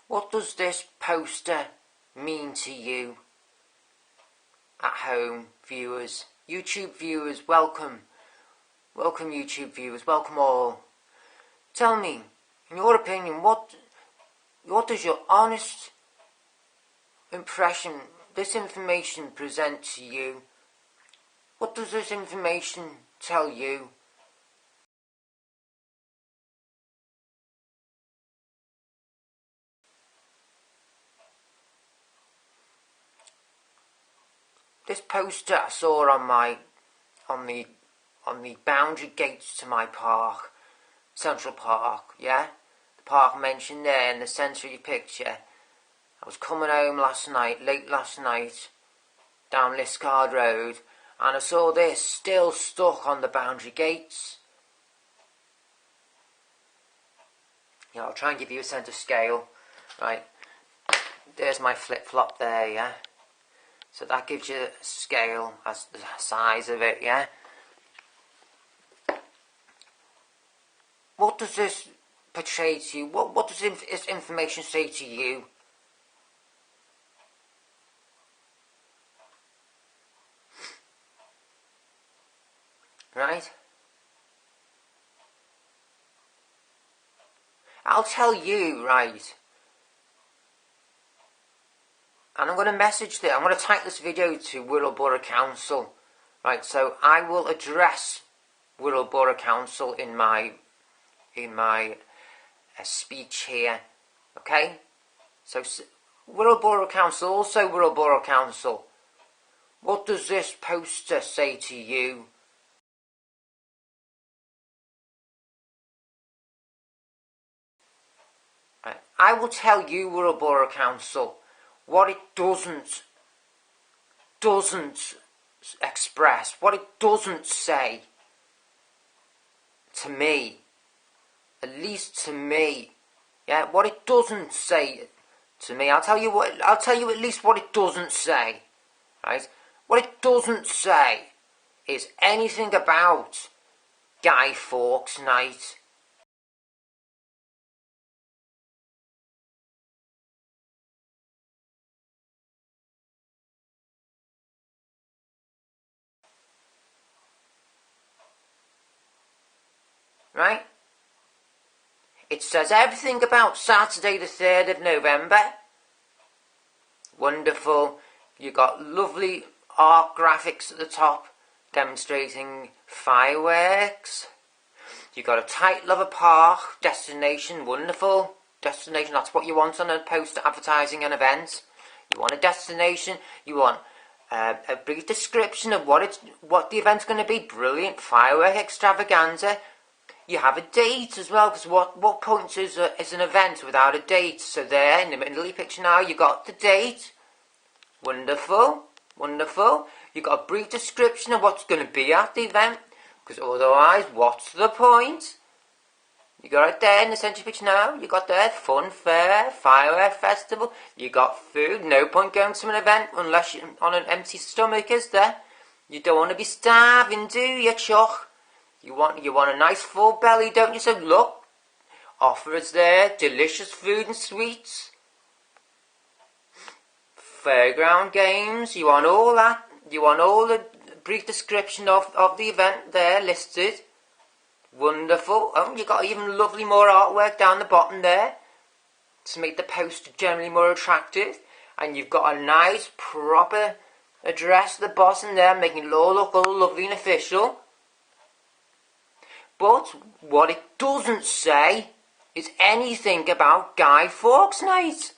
What does this poster mean to you at home, viewers? YouTube viewers, welcome. Welcome, YouTube viewers, welcome all. Tell me, in your opinion, what does your honest impression, this information present to you? What does this information tell you? This poster I saw on the boundary gates to my park, Central Park, yeah? The park mentioned there in the centre of your picture. I was coming home late last night, down Liscard Road, and I saw this still stuck on the boundary gates. Yeah, I'll try and give you a sense of scale. Right, there's my flip-flop there, yeah? So that gives you a scale as the size of it, yeah? What does this portray to you? What does this information say to you? Right? I'll tell you, right? And I'm going to I'm going to type this video to Wirral Borough Council. Right, so I will address Wirral Borough Council in my speech here. Okay? So Wirral Borough Council, also Wirral Borough Council. What does this poster say to you? Right, I will tell you, Wirral Borough Council, what it doesn't express, what it doesn't say to me, at least to me, yeah, what it doesn't say to me. I'll tell you at least what it doesn't say, right? What it doesn't say is anything about Guy Fawkes' night. Right? It says everything about Saturday the 3rd of November. Wonderful. You got lovely art graphics at the top demonstrating fireworks. You got a title of a park, destination, wonderful. Destination, that's what you want on a poster advertising an event. You want a destination, you want a brief description of what the event's going to be. Brilliant. Firework extravaganza. You have a date as well, because what point is an event without a date? So there, in the middle of your picture now, you got the date. Wonderful, wonderful. You got a brief description of what's going to be at the event, because otherwise, what's the point? You got it there in the centre of your picture now. You got there, fun fair, firework festival. You got food. No point going to an event unless you're on an empty stomach, is there? You don't want to be starving, do you, Chuck? You want a nice full belly, don't you? So look, offers there, delicious food and sweets, fairground games. You want all that. You want all the brief description of the event there listed. Wonderful. Oh, you got even lovely more artwork down the bottom there to make the poster generally more attractive. And you've got a nice proper address at the bottom there, making it all look all lovely and official. But what it doesn't say is anything about Guy Fawkes' night.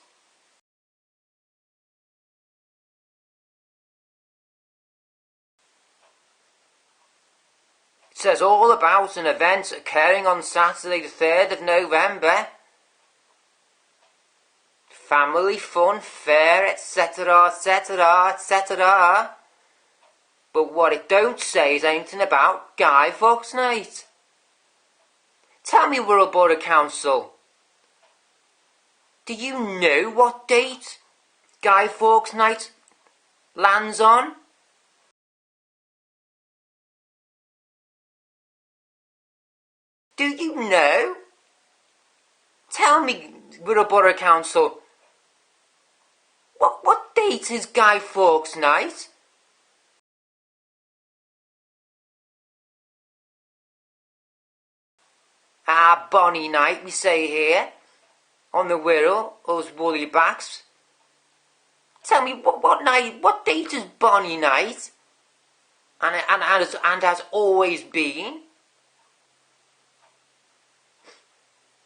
It says all about an event occurring on Saturday the 3rd of November. Family fun, fair, etc, etc, etc. But what it don't say is anything about Guy Fawkes' night. Tell me, Wirral Borough Council, do you know what date Guy Fawkes' night lands on? Do you know? Tell me, Wirral Borough Council, What date is Guy Fawkes' night? Ah, bonny night, we say here, on the Wirral, us woolly backs. Tell me, what night, what date is bonny night? And has always been,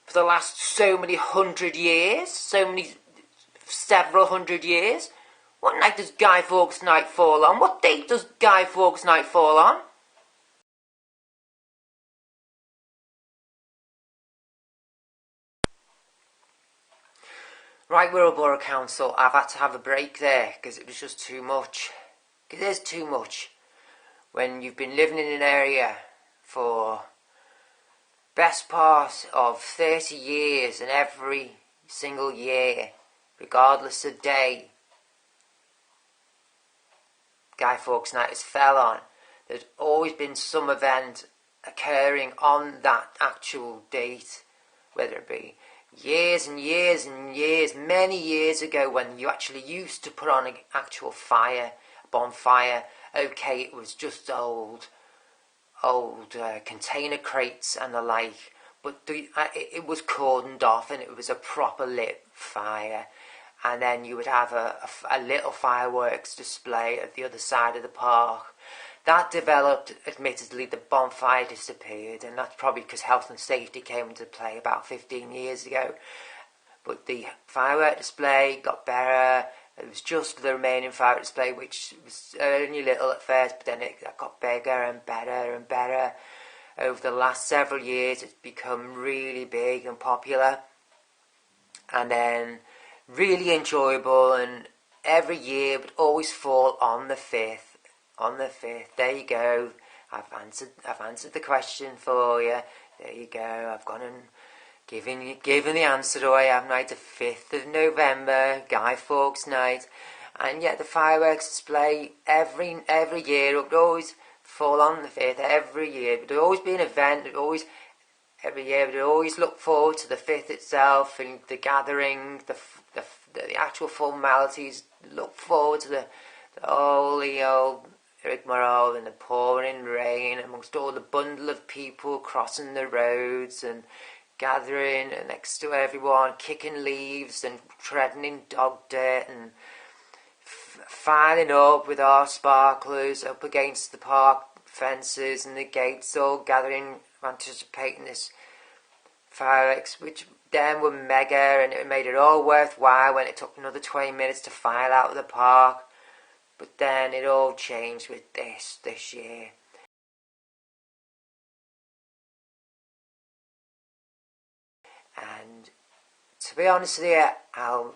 for the last so many hundred years, several hundred years. What night does Guy Fawkes' night fall on? What date does Guy Fawkes' night fall on? Right, Wirral Borough Council, I've had to have a break there because it was just too much. Because it is too much. When you've been living in an area for best part of 30 years, and every single year, regardless of day, Guy Fawkes' night has fell on. There's always been some event occurring on that actual date, whether it be years and years and years, many years ago, when you actually used to put on an actual fire, a bonfire. Okay, it was just old container crates and the like, but it was cordoned off and it was a proper lit fire. And then you would have a little fireworks display at the other side of the park. That developed, admittedly, the bonfire disappeared, and that's probably because health and safety came into play about 15 years ago. But the firework display got better. It was just the remaining firework display, which was only little at first, but then it got bigger and better and better. Over the last several years, it's become really big and popular, and then really enjoyable, and every year would always fall on the 5th. On the 5th, there you go. I've answered the question for you. There you go. I've gone and given the answer away, haven't I? The 5th of November, Guy Fawkes' night, and yet the fireworks display every year. It would always fall on the 5th every year. But there would always be an event. Every year, we'd always look forward to the 5th itself, and the gathering, the actual formalities. Look forward to the holy old rigmarole and the pouring rain amongst all the bundle of people crossing the roads and gathering next to everyone, kicking leaves and treading in dog dirt and filing up with our sparklers up against the park fences and the gates, all gathering, anticipating this fireworks, which then were mega, and it made it all worthwhile when it took another 20 minutes to file out of the park. But then it all changed with this year. And to be honest with you, I'll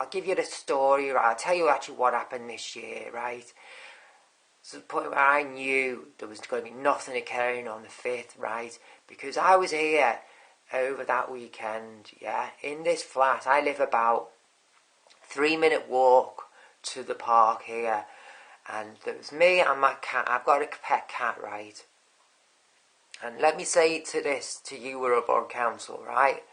give you the story, right? I'll tell you actually what happened this year, right? To the point where I knew there was going to be nothing occurring on the 5th, right? Because I was here over that weekend, yeah, in this flat. I live about 3-minute walk to the park here, and there was me and my cat. I've got a pet cat, right? And let me say to you, Wirral Borough Council, right?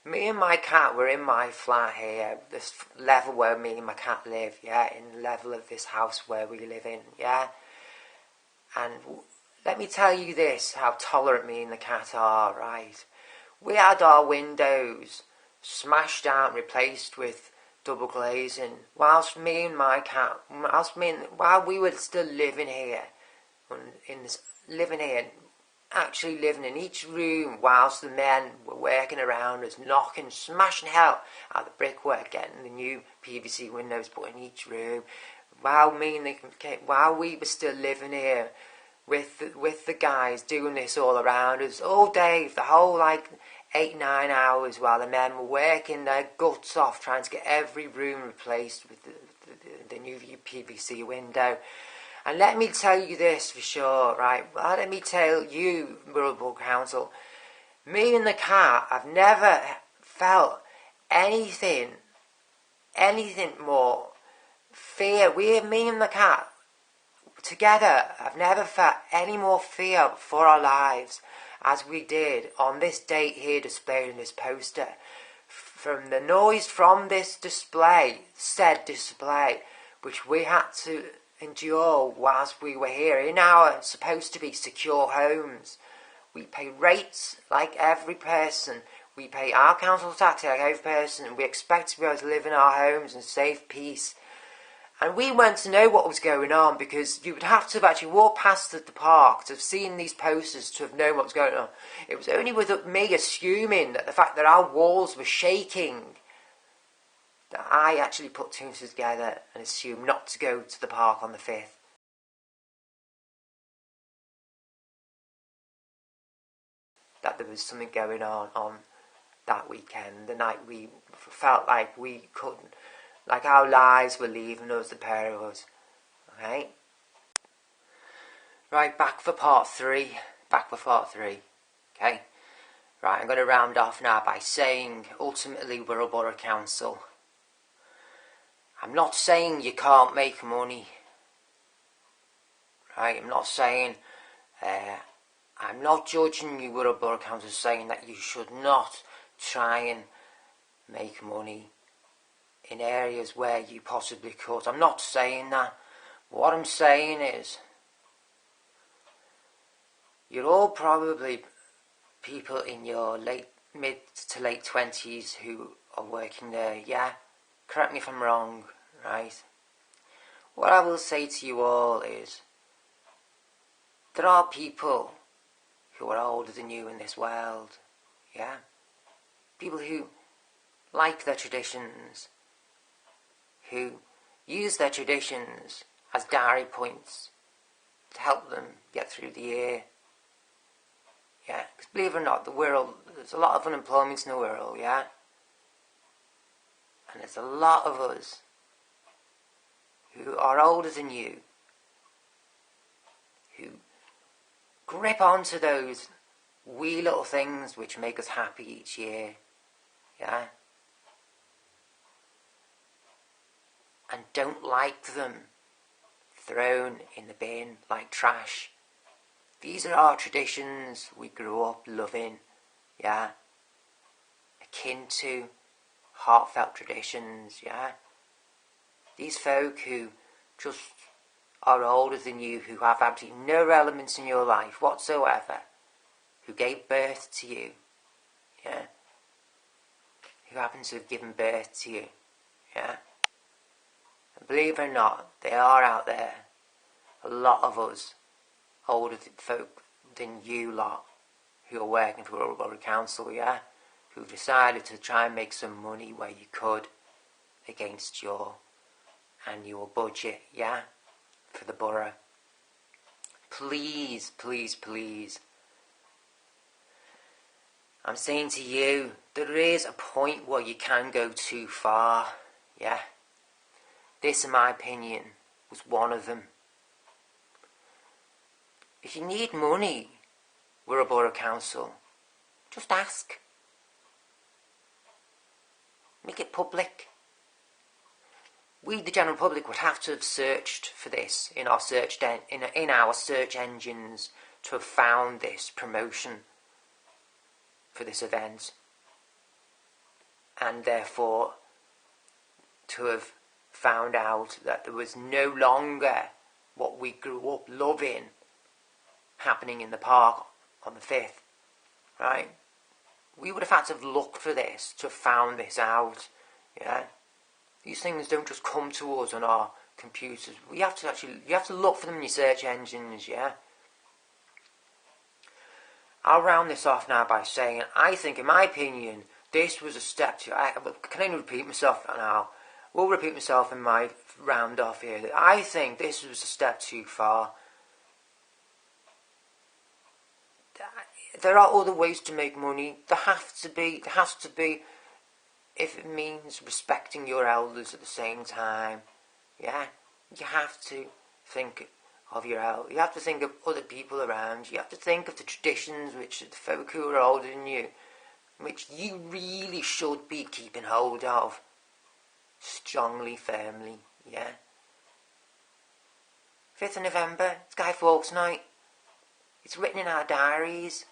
Me and my cat were in my flat here, this level where me and my cat live, yeah, in the level of this house where we live in, yeah. And let me tell you this, how tolerant me and the cat are, right? We had our windows smashed out and replaced with double glazing, while we were still living here, actually living in each room, whilst the men were working around us, smashing hell out of the brickwork, getting the new PVC windows put in each room, while we were still living here, with the guys doing this all around us all day, the whole 8-9 hours, while the men were working their guts off trying to get every room replaced with the new PVC window. And let me tell you this for sure, right? Well, let me tell you, Wirral Borough Council, me and the cat, I've never felt anything more fear. Me and the cat together, I've never felt any more fear for our lives as we did on this date here displayed in this poster. from the noise from this display, said display, which we had to endure whilst we were here in our supposed to be secure homes. We pay rates like every person. We pay our council tax like every person. And we expect to be able to live in our homes in safe peace. And we weren't to know what was going on, because you would have to have actually walked past the park to have seen these posters to have known what was going on. It was only with me assuming that the fact that our walls were shaking that I actually put two and two together and assumed not to go to the park on the 5th. That there was something going on that weekend, the night we felt like we couldn't, like our lives were leaving us, the pair of us. Okay? Right, back for part 3. Okay? Right, I'm going to round off now by saying, ultimately, Wirral Borough Council. I'm not saying you can't make money. Right, I'm not saying, I'm not judging you, Wirral Borough Council, saying that you should not try and make money in areas where you possibly could. I'm not saying that. What I'm saying is, you're all probably people in your mid to late 20s who are working there, yeah? Correct me if I'm wrong, right? What I will say to you all is, there are people who are older than you in this world, yeah? People who like their traditions, who use their traditions as diary points to help them get through the year. Yeah, because believe it or not, the Wirral, there's a lot of unemployment in the Wirral, yeah? And there's a lot of us who are older than you, who grip onto those wee little things which make us happy each year, yeah? And don't like them thrown in the bin like trash. These are our traditions we grew up loving, yeah? Akin to heartfelt traditions, yeah? These folk who just are older than you, who have absolutely no relevance in your life whatsoever, who gave birth to you, yeah? Who happen to have given birth to you, yeah? And believe it or not, there are out there a lot of us older folk than you lot who are working for Wirral Borough Council, yeah? Who decided to try and make some money where you could against your annual budget, yeah? For the borough. Please, please, please. I'm saying to you, there is a point where you can go too far, yeah? This, in my opinion, was one of them. If you need money, Wirral Borough Council, just ask. Make it public. We, the general public, would have to have searched for this in our search engines to have found this promotion for this event, and therefore to have found out that there was no longer what we grew up loving happening in the park on the 5th, right? We would have had to have looked for this to have found this out, yeah? These things don't just come to us on our computers. You have to look for them in your search engines, yeah? I'll round this off now by saying, I think, in my opinion, this was a step to... I can only repeat myself now. Will repeat myself in my round off here. I think this was a step too far. There are other ways to make money. There has to be, if it means respecting your elders at the same time. Yeah? You have to think of your elders. You have to think of other people around you. You have to think of the traditions which the folk who are older than you, which you really should be keeping hold of. Strongly, firmly. Yeah? 5th of November, it's Guy Fawkes' night. It's written in our diaries.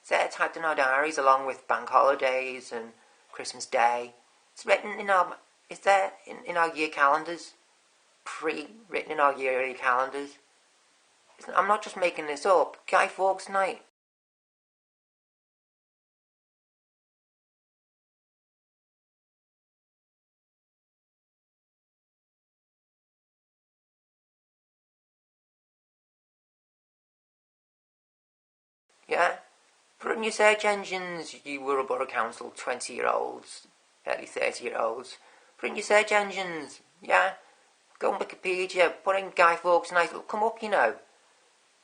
It's there typed in our diaries along with bank holidays and Christmas Day. It's written in our, it's there in our year calendars. Pre-written in our yearly calendars. I'm not just making this up. Guy Fawkes' night. Yeah? Put in your search engines, you Wirral Borough Council 20-year-olds, early 30-year-olds. Put in your search engines, yeah? Go on Wikipedia, put in Guy Fawkes' night, it'll come up, you know.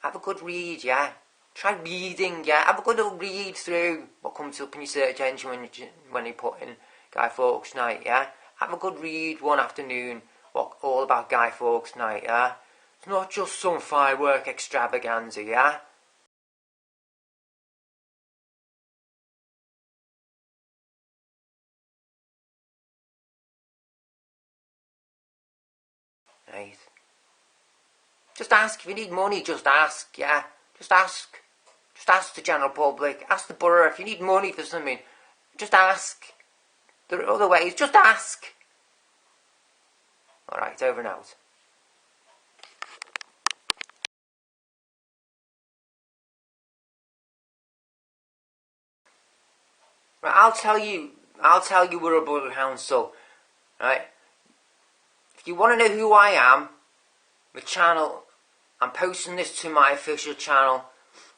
Have a good read, yeah? Try reading, yeah? Have a good little read through what comes up in your search engine when you put in Guy Fawkes' night, yeah? Have a good read one afternoon, all about Guy Fawkes' night, yeah? It's not just some firework extravaganza, yeah? Right. Just ask. If you need money, just ask, yeah? Just ask. Just ask the general public. Ask the borough. If you need money for something, just ask. There are other ways. Just ask. Alright, over and out. Right, I'll tell you we're a Borough Council. Right? If you want to know who I am, the channel, I'm posting this to my official channel,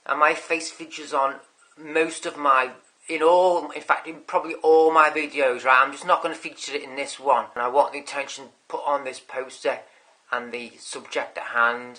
and my face features on most of my, in fact, in probably all my videos, right? I'm just not going to feature it in this one. And I want the attention put on this poster and the subject at hand.